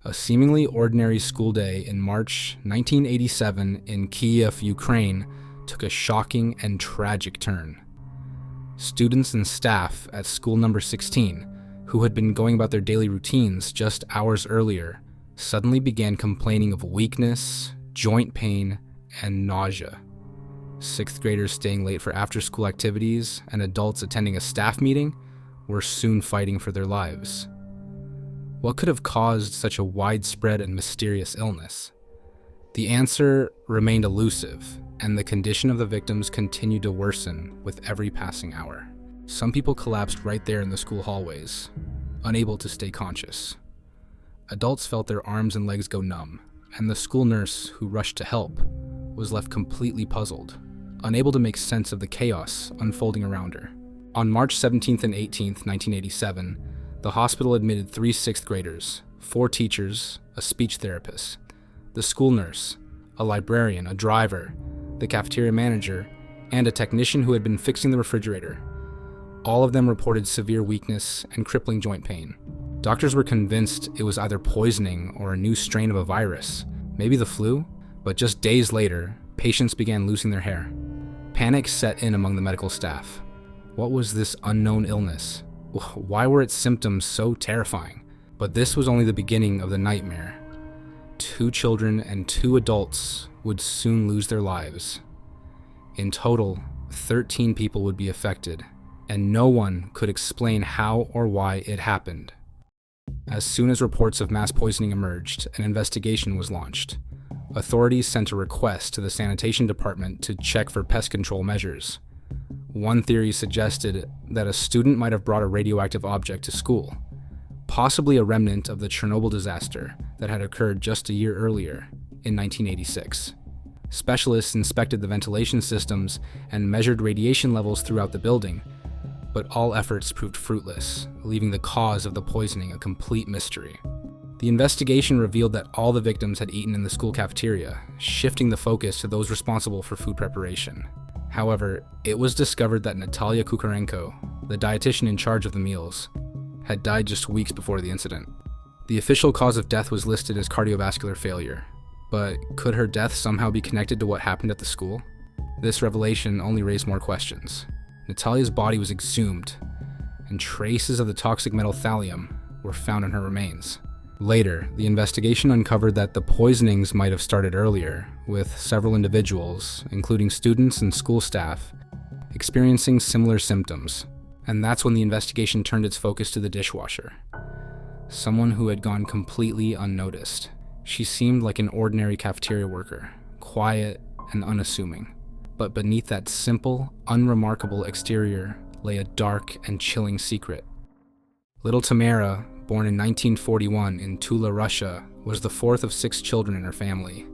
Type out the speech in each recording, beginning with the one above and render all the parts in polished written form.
A seemingly ordinary school day in March 1987 in Kyiv, Ukraine, took a shocking and tragic turn. Students and staff at school number 16, who had been going about their daily routines just hours earlier, suddenly began complaining of weakness, joint pain, and nausea. Sixth graders staying late for after-school activities and adults attending a staff meeting were soon fighting for their lives. What could have caused such a widespread and mysterious illness? The answer remained elusive, and the condition of the victims continued to worsen with every passing hour. Some people collapsed right there in the school hallways, unable to stay conscious. Adults felt their arms and legs go numb, and the school nurse who rushed to help was left completely puzzled, unable to make sense of the chaos unfolding around her. On March 17th and 18th, 1987, the hospital admitted 3 sixth graders, 4 teachers, a speech therapist, the school nurse, a librarian, a driver, the cafeteria manager, and a technician who had been fixing the refrigerator. All of them reported severe weakness and crippling joint pain. Doctors were convinced it was either poisoning or a new strain of a virus, maybe the flu, but just days later, patients began losing their hair. Panic set in among the medical staff. What was this unknown illness? Why were its symptoms so terrifying? But this was only the beginning of the nightmare. 2 children and 2 adults would soon lose their lives. In total, 13 people would be affected, and no one could explain how or why it happened. As soon as reports of mass poisoning emerged, an investigation was launched. Authorities sent a request to the sanitation department to check for pest control measures. One theory suggested that a student might have brought a radioactive object to school, possibly a remnant of the Chernobyl disaster that had occurred just a year earlier, in 1986. Specialists inspected the ventilation systems and measured radiation levels throughout the building, but all efforts proved fruitless, leaving the cause of the poisoning a complete mystery. The investigation revealed that all the victims had eaten in the school cafeteria, shifting the focus to those responsible for food preparation. However, it was discovered that Natalia Kukarenko, the dietitian in charge of the meals, had died just weeks before the incident. The official cause of death was listed as cardiovascular failure, but could her death somehow be connected to what happened at the school? This revelation only raised more questions. Natalia's body was exhumed, and traces of the toxic metal thallium were found in her remains. Later, the investigation uncovered that the poisonings might have started earlier, with several individuals, including students and school staff, experiencing similar symptoms. And that's when the investigation turned its focus to the dishwasher. Someone who had gone completely unnoticed. She seemed like an ordinary cafeteria worker, quiet and unassuming. But beneath that simple, unremarkable exterior lay a dark and chilling secret. Little Tamara, born in 1941 in Tula, Russia, was the 4th of 6 children in her family.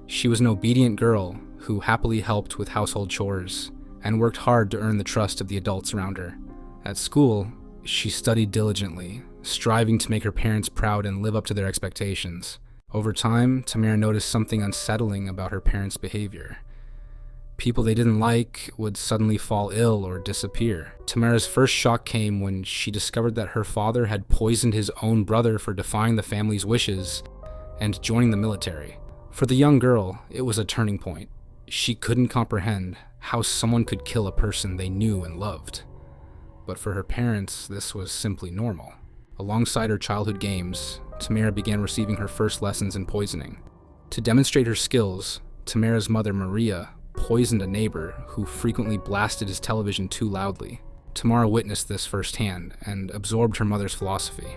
She was an obedient girl who happily helped with household chores and worked hard to earn the trust of the adults around her. At school, she studied diligently, striving to make her parents proud and live up to their expectations. Over time, Tamara noticed something unsettling about her parents' behavior. People they didn't like would suddenly fall ill or disappear. Tamara's first shock came when she discovered that her father had poisoned his own brother for defying the family's wishes and joining the military. For the young girl, it was a turning point. She couldn't comprehend how someone could kill a person they knew and loved. But for her parents, this was simply normal. Alongside her childhood games, Tamara began receiving her first lessons in poisoning. To demonstrate her skills, Tamara's mother, Maria, poisoned a neighbor who frequently blasted his television too loudly. Tamara witnessed this firsthand and absorbed her mother's philosophy.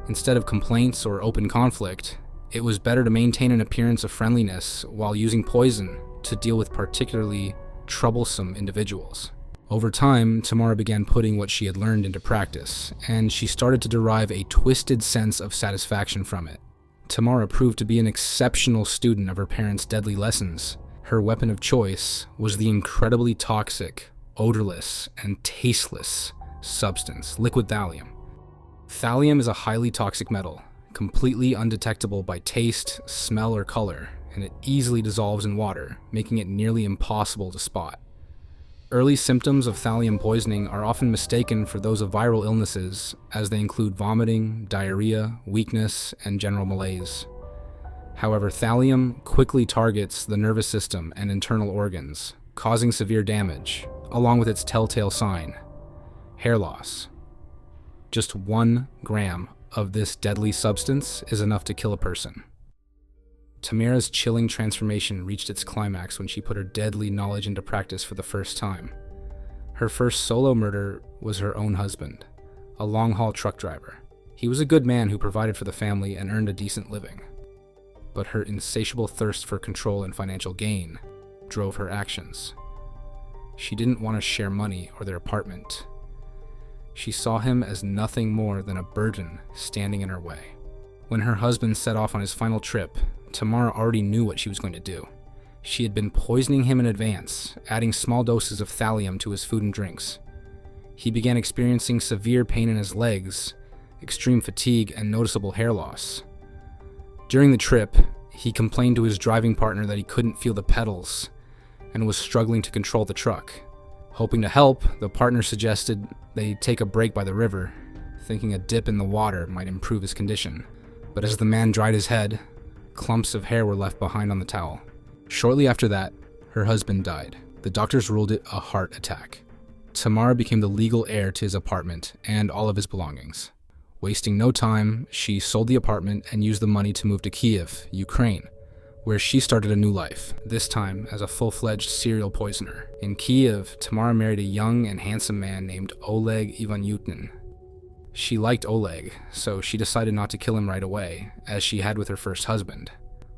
Instead of complaints or open conflict, it was better to maintain an appearance of friendliness while using poison to deal with particularly troublesome individuals. Over time, Tamara began putting what she had learned into practice, and she started to derive a twisted sense of satisfaction from it. Tamara proved to be an exceptional student of her parents' deadly lessons. Her weapon of choice was the incredibly toxic, odorless, and tasteless substance, liquid thallium. Thallium is a highly toxic metal, completely undetectable by taste, smell, or color, and it easily dissolves in water, making it nearly impossible to spot. Early symptoms of thallium poisoning are often mistaken for those of viral illnesses, as they include vomiting, diarrhea, weakness, and general malaise. However, thallium quickly targets the nervous system and internal organs, causing severe damage, along with its telltale sign, hair loss. Just 1 gram of this deadly substance is enough to kill a person. Tamara's chilling transformation reached its climax when she put her deadly knowledge into practice for the first time. Her first solo murder was her own husband, a long-haul truck driver. He was a good man who provided for the family and earned a decent living. But her insatiable thirst for control and financial gain drove her actions. She didn't want to share money or their apartment. She saw him as nothing more than a burden standing in her way. When her husband set off on his final trip, Tamara already knew what she was going to do. She had been poisoning him in advance, adding small doses of thallium to his food and drinks. He began experiencing severe pain in his legs, extreme fatigue, and noticeable hair loss. During the trip, he complained to his driving partner that he couldn't feel the pedals and was struggling to control the truck. Hoping to help, the partner suggested they take a break by the river, thinking a dip in the water might improve his condition. But as the man dried his head, clumps of hair were left behind on the towel. Shortly after that, her husband died. The doctors ruled it a heart attack. Tamara became the legal heir to his apartment and all of his belongings. Wasting no time, she sold the apartment and used the money to move to Kiev, Ukraine, where she started a new life, this time as a full-fledged serial poisoner. In Kiev, Tamara married a young and handsome man named Oleg Ivanutin. She liked Oleg, so she decided not to kill him right away, as she had with her first husband.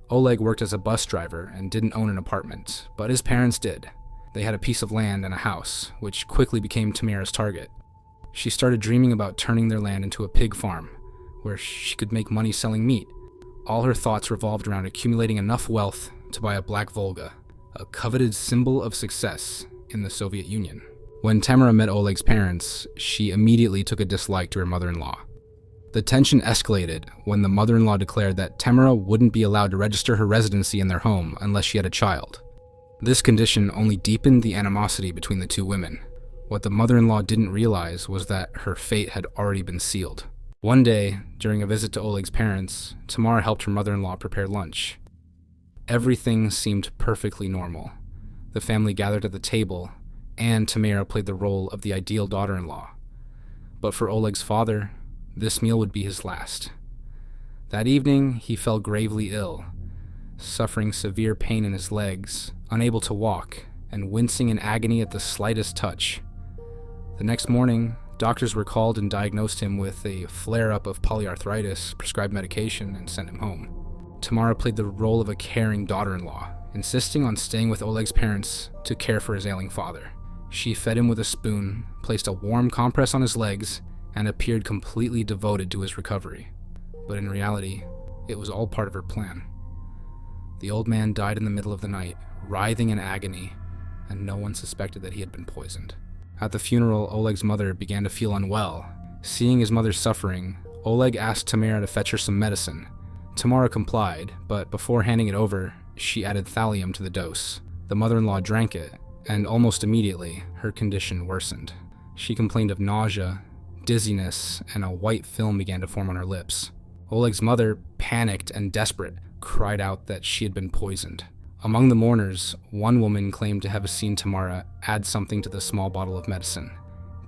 Oleg worked as a bus driver and didn't own an apartment, but his parents did. They had a piece of land and a house, which quickly became Tamara's target. She started dreaming about turning their land into a pig farm, where she could make money selling meat. All her thoughts revolved around accumulating enough wealth to buy a black Volga, a coveted symbol of success in the Soviet Union. When Tamara met Oleg's parents, she immediately took a dislike to her mother-in-law. The tension escalated when the mother-in-law declared that Tamara wouldn't be allowed to register her residency in their home unless she had a child. This condition only deepened the animosity between the two women. What the mother-in-law didn't realize was that her fate had already been sealed. One day, during a visit to Oleg's parents, Tamara helped her mother-in-law prepare lunch. Everything seemed perfectly normal. The family gathered at the table, and Tamara played the role of the ideal daughter-in-law. But for Oleg's father, this meal would be his last. That evening, he fell gravely ill, suffering severe pain in his legs, unable to walk, and wincing in agony at the slightest touch. The next morning, doctors were called and diagnosed him with a flare-up of polyarthritis, prescribed medication, and sent him home. Tamara played the role of a caring daughter-in-law, insisting on staying with Oleg's parents to care for his ailing father. She fed him with a spoon, placed a warm compress on his legs, and appeared completely devoted to his recovery. But in reality, it was all part of her plan. The old man died in the middle of the night, writhing in agony, and no one suspected that he had been poisoned. At the funeral, Oleg's mother began to feel unwell. Seeing his mother suffering, Oleg asked Tamara to fetch her some medicine. Tamara complied, but before handing it over, she added thallium to the dose. The mother-in-law drank it, and almost immediately, her condition worsened. She complained of nausea, dizziness, and a white film began to form on her lips. Oleg's mother, panicked and desperate, cried out that she had been poisoned. Among the mourners, one woman claimed to have seen Tamara add something to the small bottle of medicine.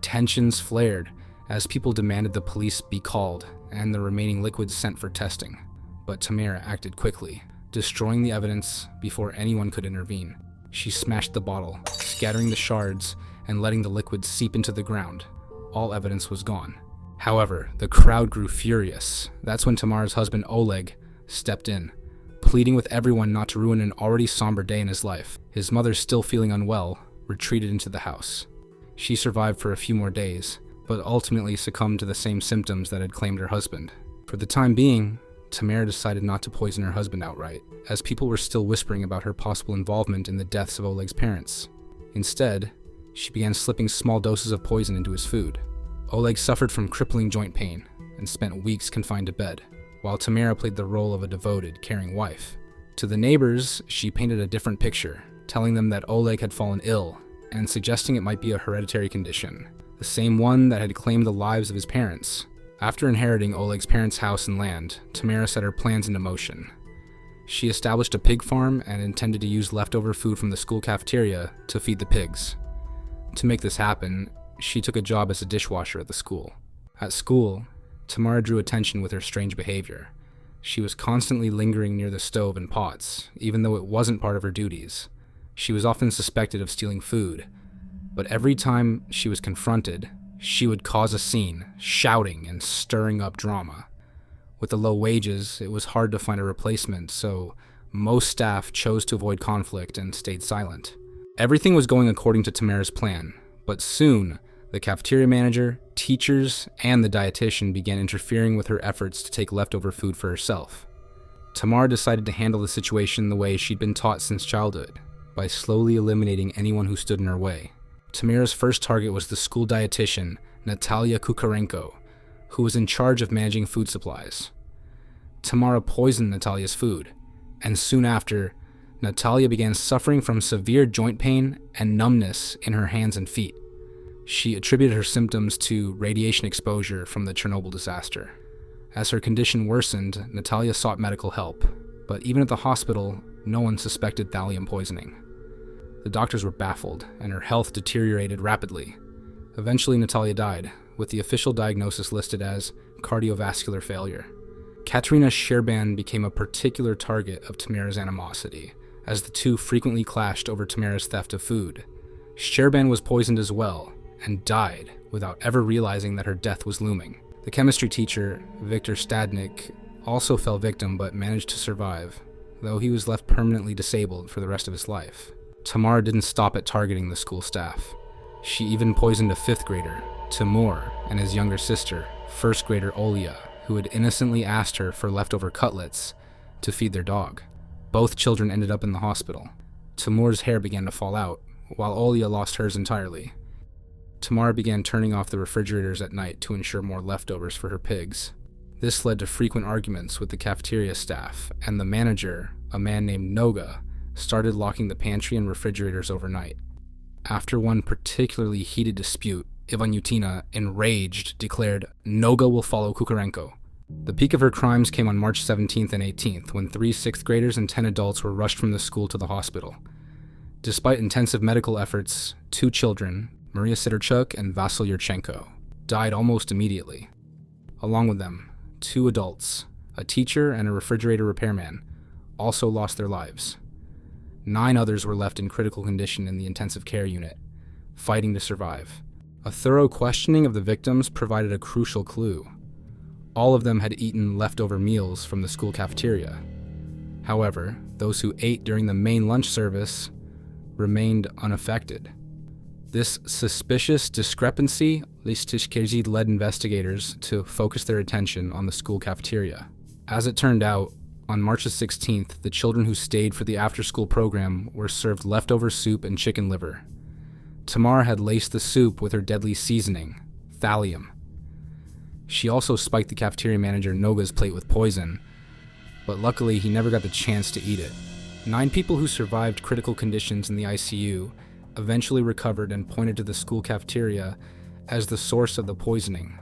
Tensions flared as people demanded the police be called and the remaining liquids sent for testing. But Tamara acted quickly, destroying the evidence before anyone could intervene. She smashed the bottle, scattering the shards and letting the liquid seep into the ground. All evidence was gone. However, the crowd grew furious. That's when Tamara's husband Oleg stepped in, pleading with everyone not to ruin an already somber day in his life. His mother, still feeling unwell, retreated into the house. She survived for a few more days, but ultimately succumbed to the same symptoms that had claimed her husband. For the time being, Tamara decided not to poison her husband outright, as people were still whispering about her possible involvement in the deaths of Oleg's parents. Instead, she began slipping small doses of poison into his food. Oleg suffered from crippling joint pain and spent weeks confined to bed, while Tamara played the role of a devoted, caring wife. To the neighbors, she painted a different picture, telling them that Oleg had fallen ill and suggesting it might be a hereditary condition, the same one that had claimed the lives of his parents. After inheriting Oleg's parents' house and land, Tamara set her plans into motion. She established a pig farm and intended to use leftover food from the school cafeteria to feed the pigs. To make this happen, she took a job as a dishwasher at the school. At school, Tamara drew attention with her strange behavior. She was constantly lingering near the stove and pots, even though it wasn't part of her duties. She was often suspected of stealing food, but every time she was confronted, she would cause a scene, shouting and stirring up drama. With the low wages, it was hard to find a replacement, so most staff chose to avoid conflict and stayed silent. Everything was going according to Tamara's plan, but soon, the cafeteria manager, teachers, and the dietitian began interfering with her efforts to take leftover food for herself. Tamara decided to handle the situation the way she'd been taught since childhood, by slowly eliminating anyone who stood in her way. Tamara's first target was the school dietitian, Natalia Kukarenko, who was in charge of managing food supplies. Tamara poisoned Natalia's food, and soon after, Natalia began suffering from severe joint pain and numbness in her hands and feet. She attributed her symptoms to radiation exposure from the Chernobyl disaster. As her condition worsened, Natalia sought medical help, but even at the hospital, no one suspected thallium poisoning. The doctors were baffled, and her health deteriorated rapidly. Eventually, Natalia died, with the official diagnosis listed as cardiovascular failure. Katerina Sherban became a particular target of Tamara's animosity, as the two frequently clashed over Tamara's theft of food. Sherban was poisoned as well, and died without ever realizing that her death was looming. The chemistry teacher, Viktor Stadnik, also fell victim but managed to survive, though he was left permanently disabled for the rest of his life. Tamara didn't stop at targeting the school staff. She even poisoned a 5th grader, Timur, and his younger sister, 1st grader Olya, who had innocently asked her for leftover cutlets to feed their dog. Both children ended up in the hospital. Timur's hair began to fall out, while Olya lost hers entirely. Tamara began turning off the refrigerators at night to ensure more leftovers for her pigs. This led to frequent arguments with the cafeteria staff, and the manager, a man named Noga, started locking the pantry and refrigerators overnight. After one particularly heated dispute, Ivanutina, enraged, declared, "Noga will follow Kukarenko." The peak of her crimes came on March 17th and 18th, when 3 6th graders and 10 adults were rushed from the school to the hospital. Despite intensive medical efforts, 2 children, Maria Sidorchuk and Vasyl Yurchenko, died almost immediately. Along with them, 2 adults, a teacher and a refrigerator repairman, also lost their lives. 9 others were left in critical condition in the intensive care unit, fighting to survive. A thorough questioning of the victims provided a crucial clue. All of them had eaten leftover meals from the school cafeteria. However, those who ate during the main lunch service remained unaffected. This suspicious discrepancy led investigators to focus their attention on the school cafeteria. As it turned out, on March 16th, the children who stayed for the after-school program were served leftover soup and chicken liver. Tamara had laced the soup with her deadly seasoning, thallium. She also spiked the cafeteria manager Noga's plate with poison, but luckily he never got the chance to eat it. 9 people who survived critical conditions in the ICU eventually recovered and pointed to the school cafeteria as the source of the poisoning.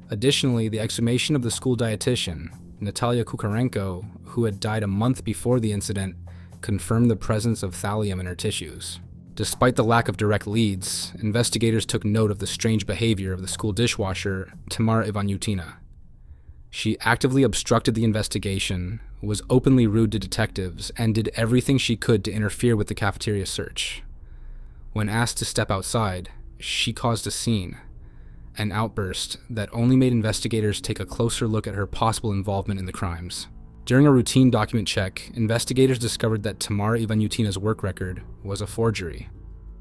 Additionally, the exhumation of the school dietitian, Natalia Kukarenko, who had died a month before the incident, confirmed the presence of thallium in her tissues. Despite the lack of direct leads, investigators took note of the strange behavior of the school dishwasher, Tamara Ivanutina. She actively obstructed the investigation, was openly rude to detectives, and did everything she could to interfere with the cafeteria search. When asked to step outside, she caused a scene, an outburst that only made investigators take a closer look at her possible involvement in the crimes. During a routine document check, investigators discovered that Tamara Ivanutina's work record was a forgery.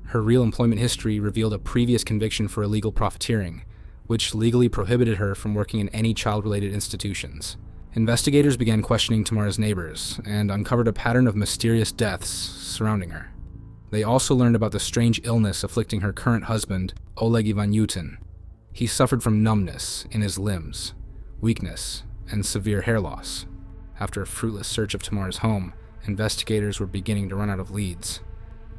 Her real employment history revealed a previous conviction for illegal profiteering, which legally prohibited her from working in any child-related institutions. Investigators began questioning Tamara's neighbors and uncovered a pattern of mysterious deaths surrounding her. They also learned about the strange illness afflicting her current husband, Oleg Ivanutin. He suffered from numbness in his limbs, weakness, and severe hair loss. After a fruitless search of Tamara's home, investigators were beginning to run out of leads.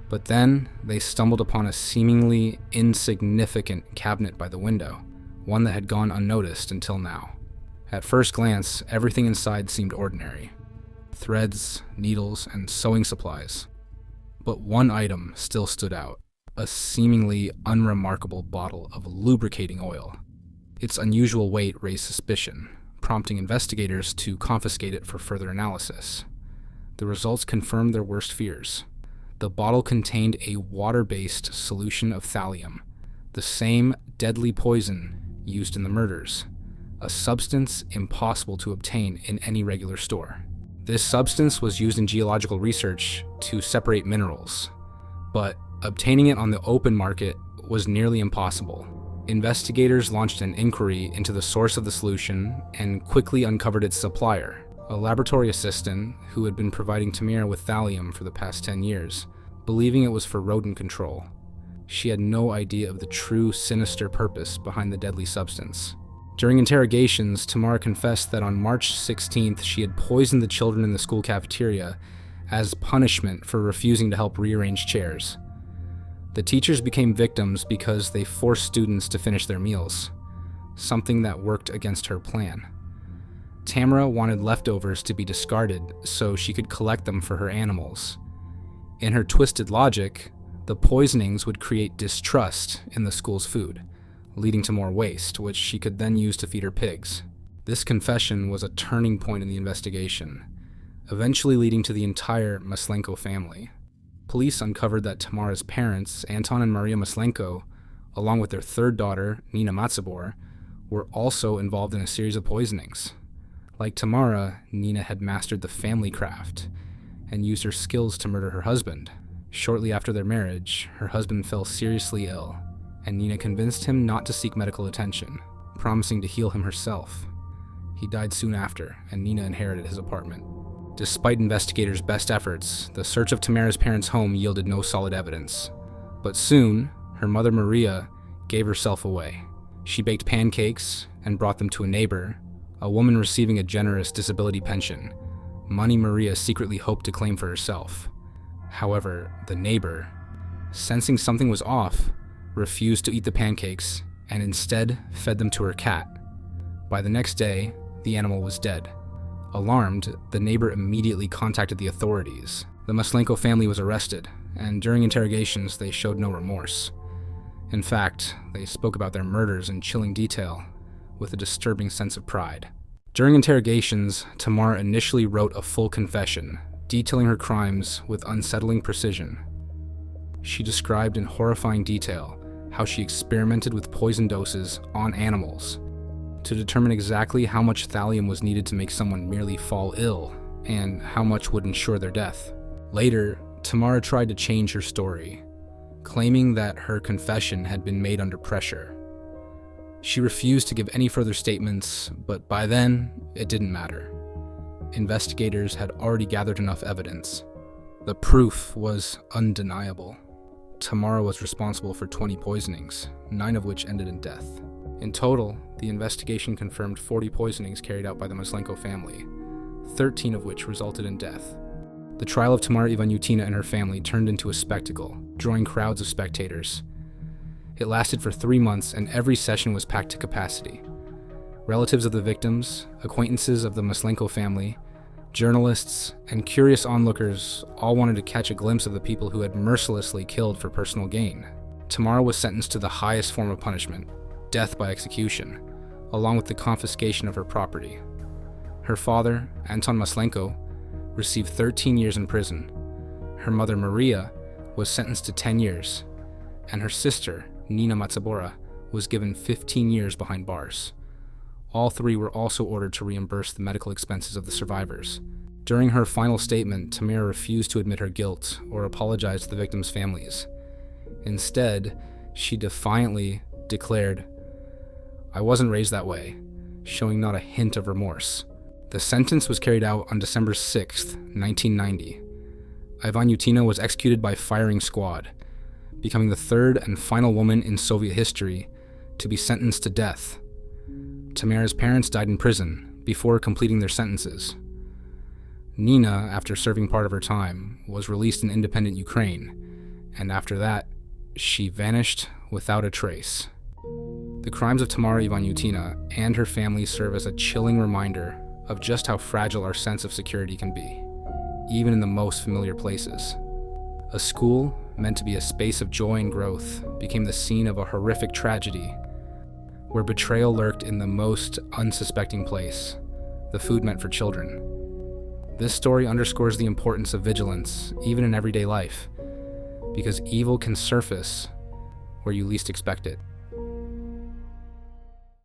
But then they stumbled upon a seemingly insignificant cabinet by the window, one that had gone unnoticed until now. At first glance, everything inside seemed ordinary. Threads, needles, and sewing supplies. But one item still stood out, a seemingly unremarkable bottle of lubricating oil. Its unusual weight raised suspicion, prompting investigators to confiscate it for further analysis. The results confirmed their worst fears. The bottle contained a water-based solution of thallium, the same deadly poison used in the murders, a substance impossible to obtain in any regular store. This substance was used in geological research to separate minerals, but obtaining it on the open market was nearly impossible. Investigators launched an inquiry into the source of the solution and quickly uncovered its supplier, a laboratory assistant who had been providing Tamara with thallium for the past 10 years, believing it was for rodent control. She had no idea of the true sinister purpose behind the deadly substance. During interrogations, Tamara confessed that on March 16th she had poisoned the children in the school cafeteria as punishment for refusing to help rearrange chairs. The teachers became victims because they forced students to finish their meals, something that worked against her plan. Tamara wanted leftovers to be discarded so she could collect them for her animals. In her twisted logic, the poisonings would create distrust in the school's food, leading to more waste, which she could then use to feed her pigs. This confession was a turning point in the investigation, eventually leading to the entire Maslenko family. Police uncovered that Tamara's parents, Anton and Maria Maslenko, along with their third daughter, Nina Matsibor, were also involved in a series of poisonings. Like Tamara, Nina had mastered the family craft and used her skills to murder her husband. Shortly after their marriage, her husband fell seriously ill, and Nina convinced him not to seek medical attention, promising to heal him herself. He died soon after, and Nina inherited his apartment. Despite investigators' best efforts, the search of Tamara's parents' home yielded no solid evidence. But soon, her mother Maria gave herself away. She baked pancakes and brought them to a neighbor, a woman receiving a generous disability pension, money Maria secretly hoped to claim for herself. However, the neighbor, sensing something was off, refused to eat the pancakes and instead fed them to her cat. By the next day, the animal was dead. Alarmed, the neighbor immediately contacted the authorities. The Maslenko family was arrested, and during interrogations, they showed no remorse. In fact, they spoke about their murders in chilling detail, with a disturbing sense of pride. During interrogations, Tamara initially wrote a full confession, detailing her crimes with unsettling precision. She described in horrifying detail how she experimented with poison doses on animals to determine exactly how much thallium was needed to make someone merely fall ill and how much would ensure their death. Later, Tamara tried to change her story, claiming that her confession had been made under pressure. She refused to give any further statements, but by then, it didn't matter. Investigators had already gathered enough evidence. The proof was undeniable. Tamara was responsible for 20 poisonings, 9 of which ended in death. In total, the investigation confirmed 40 poisonings carried out by the Maslenko family, 13 of which resulted in death. The trial of Tamara Ivanutina and her family turned into a spectacle, drawing crowds of spectators. It lasted for 3 months, and every session was packed to capacity. Relatives of the victims, acquaintances of the Maslenko family, journalists, and curious onlookers all wanted to catch a glimpse of the people who had mercilessly killed for personal gain. Tamara was sentenced to the highest form of punishment, death by execution, along with the confiscation of her property. Her father, Anton Maslenko, received 13 years in prison. Her mother, Maria, was sentenced to 10 years, and her sister, Nina Matsibora, was given 15 years behind bars. All 3 were also ordered to reimburse the medical expenses of the survivors. During her final statement, Tamara refused to admit her guilt or apologize to the victims' families. Instead, she defiantly declared, "I wasn't raised that way," showing not a hint of remorse. The sentence was carried out on December 6, 1990. Ivanutina was executed by firing squad, becoming the third and final woman in Soviet history to be sentenced to death. Tamara's parents died in prison before completing their sentences. Nina, after serving part of her time, was released in independent Ukraine, and after that, she vanished without a trace. The crimes of Tamara Ivanutina and her family serve as a chilling reminder of just how fragile our sense of security can be, even in the most familiar places. A school, meant to be a space of joy and growth, became the scene of a horrific tragedy where betrayal lurked in the most unsuspecting place, the food meant for children. This story underscores the importance of vigilance, even in everyday life, because evil can surface where you least expect it.